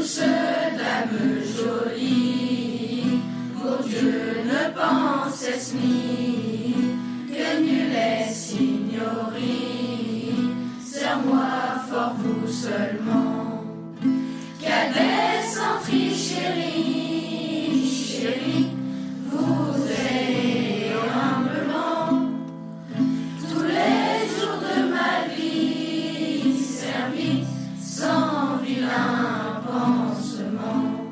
douce dame jolie, pour Dieu ne pensesse ni que nul est signori. Serre-moi fort vous seulement, cadet sentri chéri, chéri, vous êtes humblement tous les jours de ma vie servi sans vilain pansement.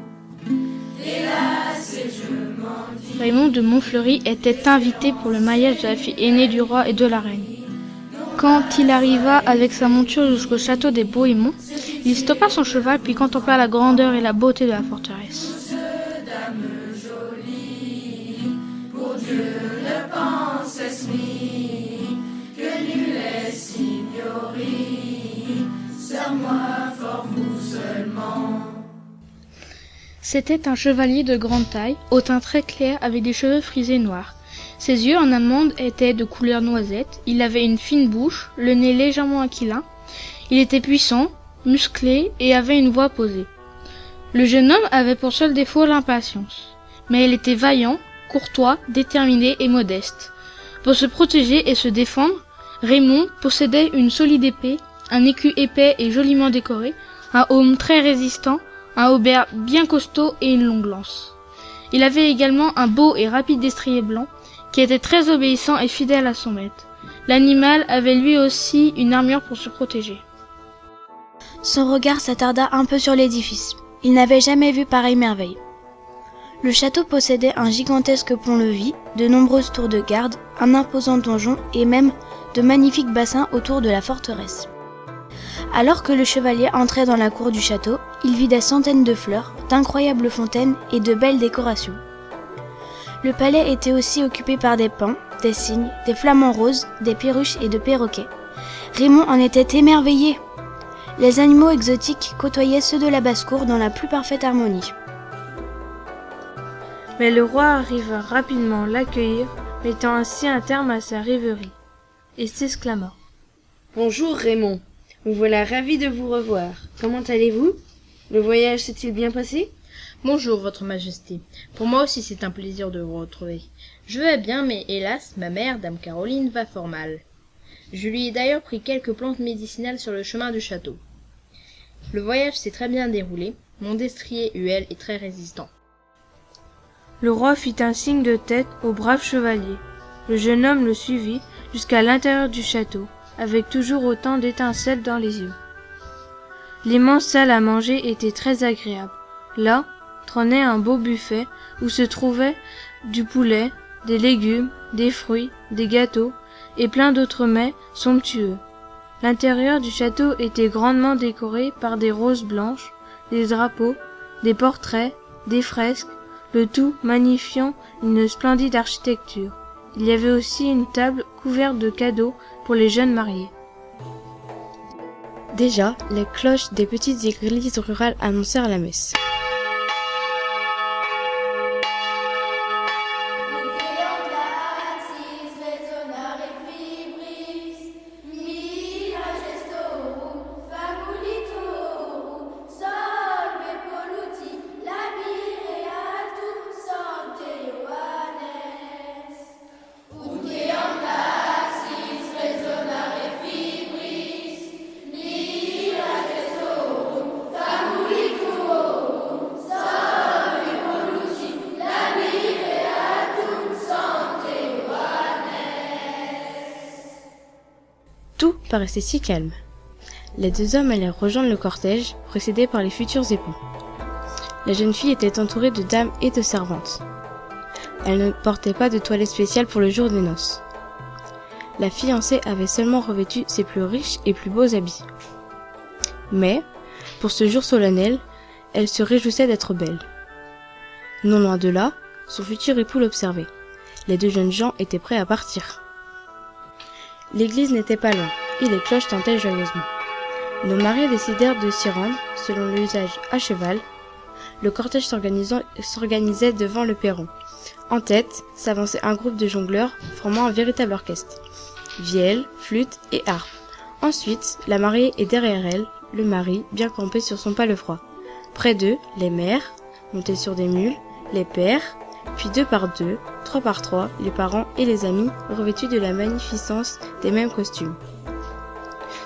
Hélas, et je m'en dis. Raymond de Montfleury était invité pour le mariage de la fille aînée du roi et de la reine. Quand il arriva avec sa monture jusqu'au château des Bohémonts, il stoppa son cheval puis contempla la grandeur et la beauté de la forteresse. Douce dame jolie, pour Dieu ne pensesse ni que nul est signori. Serre-moi fort vous seulement. C'était un chevalier de grande taille, au teint très clair avec des cheveux frisés noirs. Ses yeux en amande étaient de couleur noisette, il avait une fine bouche, le nez légèrement aquilin. Il était puissant, musclé et avait une voix posée. Le jeune homme avait pour seul défaut l'impatience, mais il était vaillant, courtois, déterminé et modeste. Pour se protéger et se défendre, Raymond possédait une solide épée, un écu épais et joliment décoré, un aume très résistant, un haubert bien costaud et une longue lance. Il avait également un beau et rapide destrier blanc, qui était très obéissant et fidèle à son maître. L'animal avait lui aussi une armure pour se protéger. Son regard s'attarda un peu sur l'édifice. Il n'avait jamais vu pareille merveille. Le château possédait un gigantesque pont-levis, de nombreuses tours de garde, un imposant donjon et même de magnifiques bassins autour de la forteresse. Alors que le chevalier entrait dans la cour du château, il vit des centaines de fleurs, d'incroyables fontaines et de belles décorations. Le palais était aussi occupé par des pins, des cygnes, des flamants roses, des perruches et de perroquets. Raymond en était émerveillé. Les animaux exotiques côtoyaient ceux de la basse-cour dans la plus parfaite harmonie. Mais le roi arriva rapidement l'accueillir, mettant ainsi un terme à sa rêverie, et s'exclama. « Bonjour Raymond, me voilà ravi de vous revoir. Comment allez-vous? Le voyage s'est-il bien passé? » Bonjour, votre majesté. Pour moi aussi c'est un plaisir de vous retrouver. Je vais bien, mais hélas, ma mère, dame Caroline, va fort mal. Je lui ai d'ailleurs pris quelques plantes médicinales sur le chemin du château. Le voyage s'est très bien déroulé. Mon destrier Huel est très résistant. Le roi fit un signe de tête au brave chevalier. Le jeune homme le suivit jusqu'à l'intérieur du château, avec toujours autant d'étincelles dans les yeux. L'immense salle à manger était très agréable. Là, trônait un beau buffet où se trouvaient du poulet, des légumes, des fruits, des gâteaux et plein d'autres mets somptueux. L'intérieur du château était grandement décoré par des roses blanches, des drapeaux, des portraits, des fresques, le tout magnifiant une splendide architecture. Il y avait aussi une table couverte de cadeaux pour les jeunes mariés. Déjà, les cloches des petites églises rurales annoncèrent la messe. Tout paraissait si calme. Les deux hommes allèrent rejoindre le cortège, précédés par les futurs époux. La jeune fille était entourée de dames et de servantes. Elle ne portait pas de toilette spéciale pour le jour des noces. La fiancée avait seulement revêtu ses plus riches et plus beaux habits. Mais, pour ce jour solennel, elle se réjouissait d'être belle. Non loin de là, son futur époux l'observait. Les deux jeunes gens étaient prêts à partir. L'église n'était pas loin, et les cloches tintaient joyeusement. Nos mariés décidèrent de s'y rendre, selon l'usage à cheval. Le cortège s'organisait devant le perron. En tête s'avançait un groupe de jongleurs formant un véritable orchestre. Vielle, flûte et harpe. Ensuite, la mariée est derrière elle, le mari bien campé sur son palefroid. Près d'eux, les mères, montés sur des mules, les pères, puis 2 par 2, 3 par 3, les parents et les amis, revêtus de la magnificence des mêmes costumes.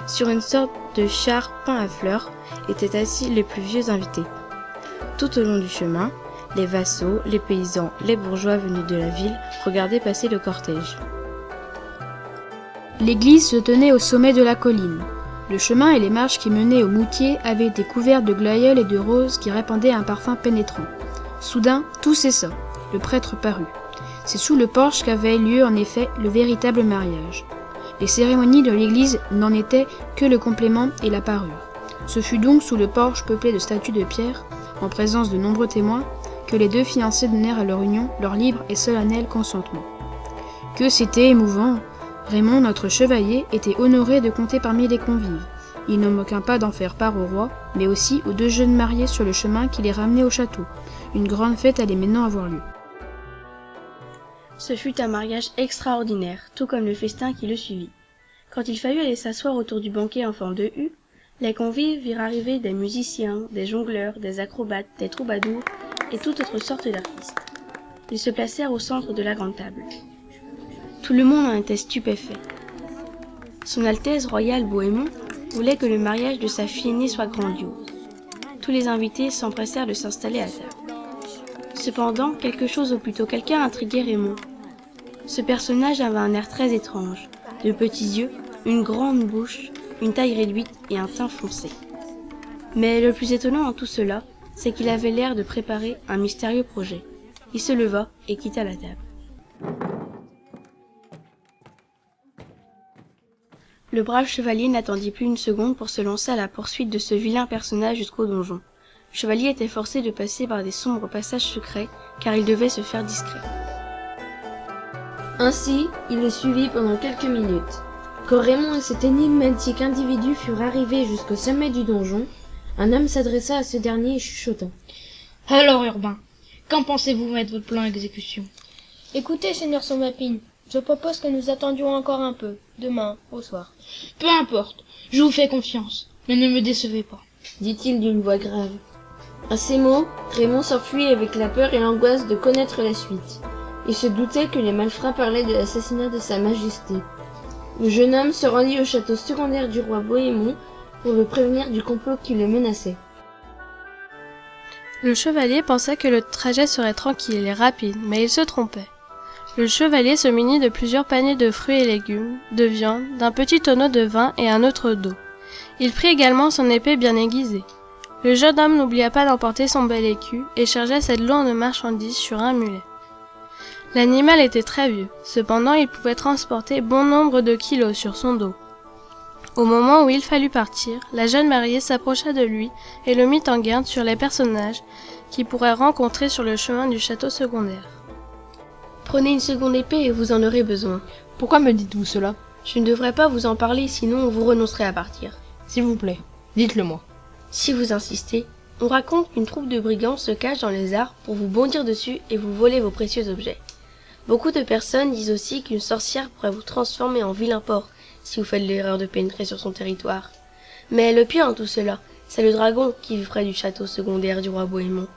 Sur une sorte de char peint à fleurs étaient assis les plus vieux invités. Tout au long du chemin, les vassaux, les paysans, les bourgeois venus de la ville regardaient passer le cortège. L'église se tenait au sommet de la colline. Le chemin et les marches qui menaient au moutier avaient été couverts de glaïeuls et de roses qui répandaient un parfum pénétrant. Soudain, tout cessa. Le prêtre parut. C'est sous le porche qu'avait lieu en effet le véritable mariage. Les cérémonies de l'église n'en étaient que le complément et la parure. Ce fut donc sous le porche peuplé de statues de pierre, en présence de nombreux témoins, que les 2 fiancés donnèrent à leur union leur libre et solennel consentement. Que c'était émouvant! Raymond, notre chevalier, était honoré de compter parmi les convives. Il ne manqua pas d'en faire part au roi, mais aussi aux 2 jeunes mariés sur le chemin qui les ramenait au château. Une grande fête allait maintenant avoir lieu. Ce fut un mariage extraordinaire, tout comme le festin qui le suivit. Quand il fallut aller s'asseoir autour du banquet en forme de U, les convives virent arriver des musiciens, des jongleurs, des acrobates, des troubadours et toute autre sorte d'artistes. Ils se placèrent au centre de la grande table. Tout le monde en était stupéfait. Son Altesse royale Bohémond voulait que le mariage de sa fille aînée soit grandiose. Tous les invités s'empressèrent de s'installer à table. Cependant, quelque chose ou plutôt quelqu'un intriguait Raymond. Ce personnage avait un air très étrange, de petits yeux, une grande bouche, une taille réduite et un teint foncé. Mais le plus étonnant dans tout cela, c'est qu'il avait l'air de préparer un mystérieux projet. Il se leva et quitta la table. Le brave chevalier n'attendit plus une seconde pour se lancer à la poursuite de ce vilain personnage jusqu'au donjon. Le chevalier était forcé de passer par des sombres passages secrets, car il devait se faire discret. Ainsi, il le suivit pendant quelques minutes. Quand Raymond et cet énigmatique individu furent arrivés jusqu'au sommet du donjon, un homme s'adressa à ce dernier et chuchota. « Alors, Urbain, quand pensez-vous mettre votre plan à exécution ?» Écoutez, seigneur Sommapine, je propose que nous attendions encore un peu, demain, au soir. « Peu importe, je vous fais confiance, mais ne me décevez pas. » dit-il d'une voix grave. À ces mots, Raymond s'enfuit avec la peur et l'angoisse de connaître la suite. Il se doutait que les malfrats parlaient de l'assassinat de sa majesté. Le jeune homme se rendit au château secondaire du roi Bohémond pour le prévenir du complot qui le menaçait. Le chevalier pensait que le trajet serait tranquille et rapide, mais il se trompait. Le chevalier se munit de plusieurs paniers de fruits et légumes, de viande, d'un petit tonneau de vin et un autre d'eau. Il prit également son épée bien aiguisée. Le jeune homme n'oublia pas d'emporter son bel écu et chargea cette lourde marchandise sur un mulet. L'animal était très vieux, cependant il pouvait transporter bon nombre de kilos sur son dos. Au moment où il fallut partir, la jeune mariée s'approcha de lui et le mit en garde sur les personnages qu'il pourrait rencontrer sur le chemin du château secondaire. Prenez une seconde épée et vous en aurez besoin. Pourquoi me dites-vous cela? Je ne devrais pas vous en parler, sinon vous renoncerez à partir. S'il vous plaît, dites-le-moi. Si vous insistez, on raconte qu'une troupe de brigands se cache dans les arbres pour vous bondir dessus et vous voler vos précieux objets. Beaucoup de personnes disent aussi qu'une sorcière pourrait vous transformer en vilain porc si vous faites l'erreur de pénétrer sur son territoire. Mais le pire dans tout cela, c'est le dragon qui vit près du château secondaire du roi Bohémond.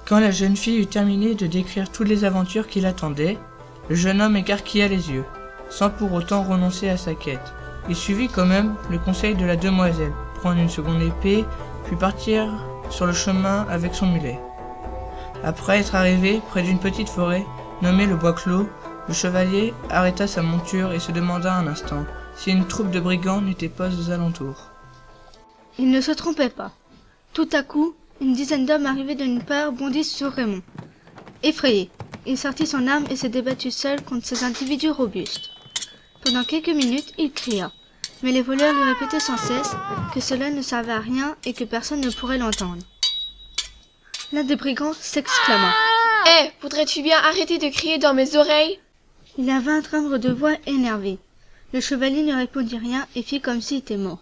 Quand la jeune fille eut terminé de décrire toutes les aventures qui l'attendaient, le jeune homme écarquilla les yeux, sans pour autant renoncer à sa quête. Il suivit quand même le conseil de la demoiselle, prendre une seconde épée, puis partir sur le chemin avec son mulet. Après être arrivé près d'une petite forêt, nommée le Bois Clos, le chevalier arrêta sa monture et se demanda un instant si une troupe de brigands n'était pas aux alentours. Il ne se trompait pas. Tout à coup, une dizaine d'hommes arrivés de nulle part bondissent sur Raymond. Effrayé, il sortit son arme et se débattit seul contre ces individus robustes. Pendant quelques minutes, il cria, mais les voleurs lui répétaient sans cesse que cela ne servait à rien et que personne ne pourrait l'entendre. L'un des brigands s'exclama. « Hé, voudrais-tu bien arrêter de crier dans mes oreilles ?» Il avait un timbre de voix énervé. Le chevalier ne répondit rien et fit comme s'il était mort.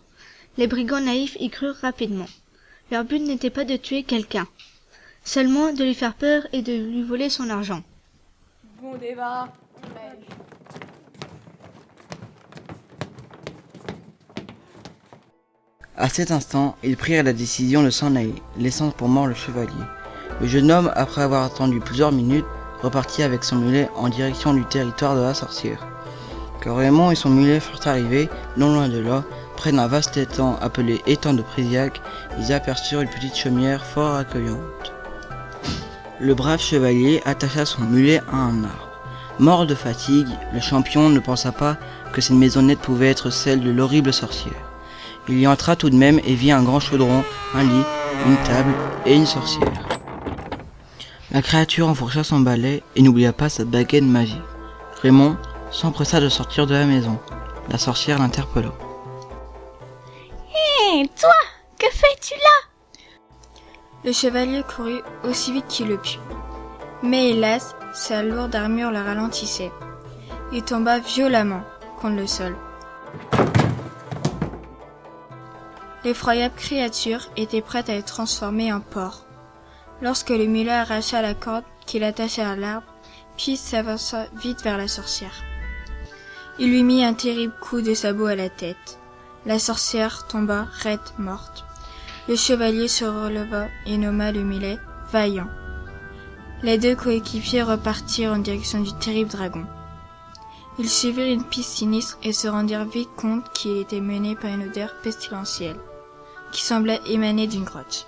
Les brigands naïfs y crurent rapidement. Leur but n'était pas de tuer quelqu'un, seulement de lui faire peur et de lui voler son argent. Bon débat. À cet instant, ils prirent la décision de s'en aller, laissant pour mort le chevalier. Le jeune homme, après avoir attendu plusieurs minutes, repartit avec son mulet en direction du territoire de la sorcière. Quand Raymond et son mulet furent arrivés, non loin de là, près d'un vaste étang appelé étang de Priziac, ils aperçurent une petite chaumière fort accueillante. Le brave chevalier attacha son mulet à un arbre. Mort de fatigue, le champion ne pensa pas que cette maisonnette pouvait être celle de l'horrible sorcière. Il y entra tout de même et vit un grand chaudron, un lit, une table et une sorcière. La créature enfourcha son balai et n'oublia pas sa baguette magique. Raymond s'empressa de sortir de la maison. La sorcière l'interpella. « Hé, toi, que fais-tu là ?» Le chevalier courut aussi vite qu'il le put. Mais hélas, sa lourde armure le ralentissait. Il tomba violemment contre le sol. L'effroyable créature était prête à être transformée en porc. Lorsque le mulet arracha la corde qu'il attachait à l'arbre, puis s'avança vite vers la sorcière. Il lui mit un terrible coup de sabot à la tête. La sorcière tomba raide morte. Le chevalier se releva et nomma le mulet Vaillant. Les deux coéquipiers repartirent en direction du terrible dragon. Ils suivirent une piste sinistre et se rendirent vite compte qu'il était mené par une odeur pestilentielle, qui semblait émaner d'une grotte.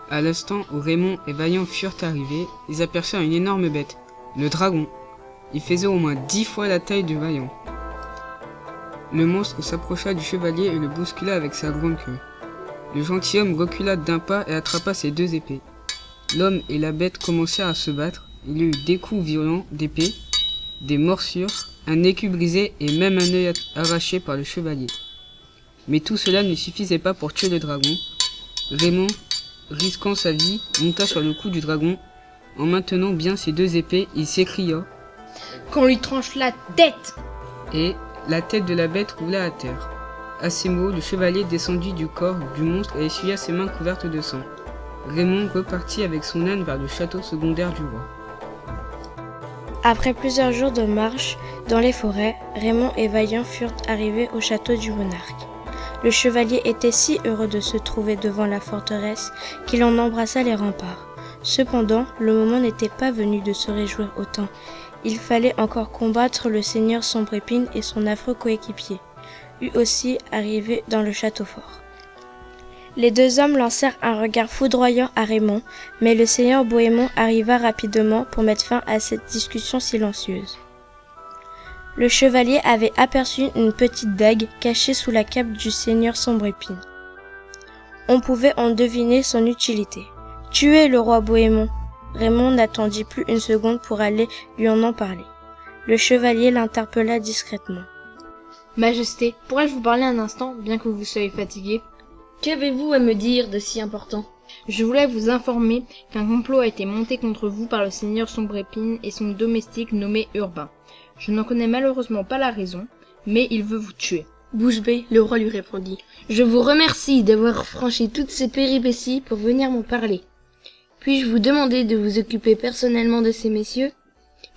À l'instant où Raymond et Vaillant furent arrivés, ils aperçurent une énorme bête, le dragon. Il faisait au moins 10 fois la taille du Vaillant. Le monstre s'approcha du chevalier et le bouscula avec sa grande queue. Le gentilhomme recula d'un pas et attrapa ses deux épées. L'homme et la bête commencèrent à se battre. Il y eut des coups violents d'épée, des morsures, un écu brisé et même un œil arraché par le chevalier. Mais tout cela ne suffisait pas pour tuer le dragon. Raymond, risquant sa vie, monta sur le cou du dragon. En maintenant bien ses deux épées, il s'écria « Qu'on lui tranche la tête !» Et la tête de la bête roula à terre. À ces mots, le chevalier descendit du corps du monstre et essuya ses mains couvertes de sang. Raymond repartit avec son âne vers le château secondaire du roi. Après plusieurs jours de marche dans les forêts, Raymond et Vaillant furent arrivés au château du monarque. Le chevalier était si heureux de se trouver devant la forteresse qu'il en embrassa les remparts. Cependant, le moment n'était pas venu de se réjouir autant. Il fallait encore combattre le seigneur Sombrépine et son affreux coéquipier, lui aussi arrivé dans le château fort. Les deux hommes lancèrent un regard foudroyant à Raymond, mais le seigneur Bohémond arriva rapidement pour mettre fin à cette discussion silencieuse. Le chevalier avait aperçu une petite dague cachée sous la cape du seigneur Sombrépine. On pouvait en deviner son utilité. Tuer le roi Bohémond. Raymond n'attendit plus une seconde pour aller lui en parler. Le chevalier l'interpella discrètement. « Majesté, pourrais-je vous parler un instant, bien que vous soyez fatigué ?» Qu'avez-vous à me dire de si important ? Je voulais vous informer qu'un complot a été monté contre vous par le seigneur Sombrépine et son domestique nommé Urbain. Je n'en connais malheureusement pas la raison, mais il veut vous tuer. Bouche bée, le roi lui répondit. Je vous remercie d'avoir franchi toutes ces péripéties pour venir m'en parler. Puis-je vous demander de vous occuper personnellement de ces messieurs ?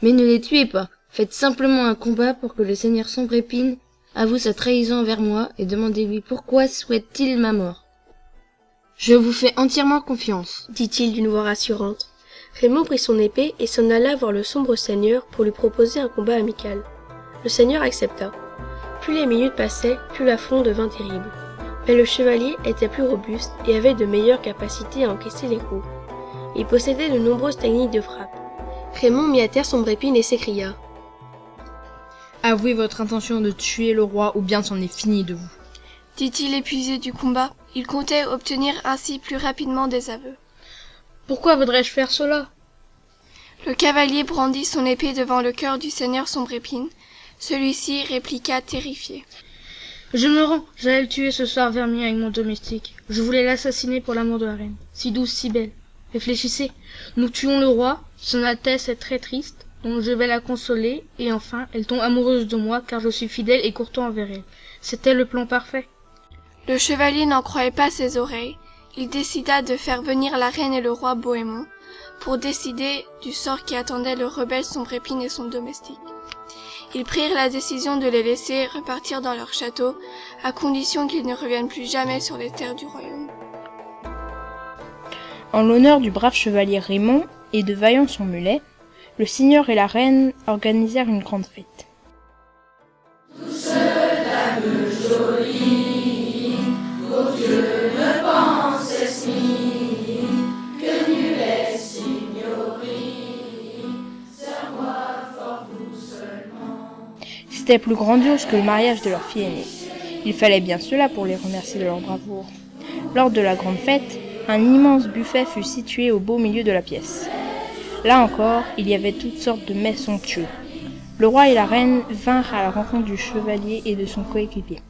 Mais ne les tuez pas. Faites simplement un combat pour que le seigneur Sombrépine avoue sa trahison envers moi et demandez-lui pourquoi souhaite-t-il ma mort. Je vous fais entièrement confiance, dit-il d'une voix rassurante. Raymond prit son épée et s'en alla voir le sombre seigneur pour lui proposer un combat amical. Le seigneur accepta. Plus les minutes passaient, plus l'affront devint terrible. Mais le chevalier était plus robuste et avait de meilleures capacités à encaisser les coups. Il possédait de nombreuses techniques de frappe. Raymond mit à terre Sombrépine et s'écria. Avouez votre intention de tuer le roi ou bien c'en est fini de vous. Dit-il épuisé du combat. Il comptait obtenir ainsi plus rapidement des aveux. Pourquoi voudrais-je faire cela ? Le cavalier brandit son épée devant le cœur du seigneur Sombrépine. Celui-ci répliqua terrifié. Je me rends, j'allais le tuer ce soir vers minuit avec mon domestique. Je voulais l'assassiner pour l'amour de la reine. Si douce, si belle. Réfléchissez, nous tuons le roi, son Altesse est très triste, donc je vais la consoler, et enfin, elle tombe amoureuse de moi car je suis fidèle et courtois envers elle. C'était le plan parfait. Le chevalier n'en croyait pas ses oreilles. Il décida de faire venir la reine et le roi Bohémond pour décider du sort qui attendait le rebelle Sombrépine et son domestique. Ils prirent la décision de les laisser repartir dans leur château, à condition qu'ils ne reviennent plus jamais sur les terres du royaume. En l'honneur du brave chevalier Raymond et de Vaillant son mulet, le seigneur et la reine organisèrent une grande fête. C'était plus grandiose que le mariage de leur fille aînée. Il fallait bien cela pour les remercier de leur bravoure. Lors de la grande fête, un immense buffet fut situé au beau milieu de la pièce. Là encore, il y avait toutes sortes de mets somptueux. Le roi et la reine vinrent à la rencontre du chevalier et de son coéquipier.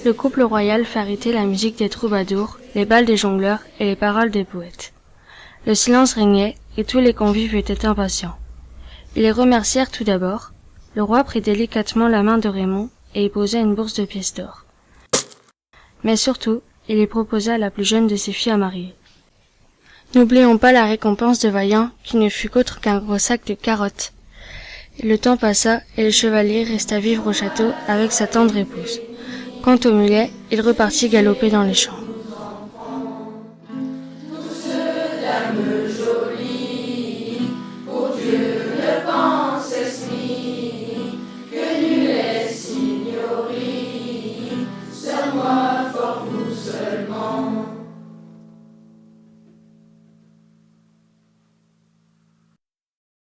Le couple royal fit arrêter la musique des troubadours, les balles des jongleurs et les paroles des poètes. Le silence régnait et tous les convives étaient impatients. Ils les remercièrent tout d'abord. Le roi prit délicatement la main de Raymond et y posa une bourse de pièces d'or. Mais surtout, il lui proposa la plus jeune de ses filles à marier. N'oublions pas la récompense de Vaillant, qui ne fut qu'autre qu'un gros sac de carottes. Le temps passa et le chevalier resta vivre au château avec sa tendre épouse. Quant au mulet, il repartit galoper dans les champs.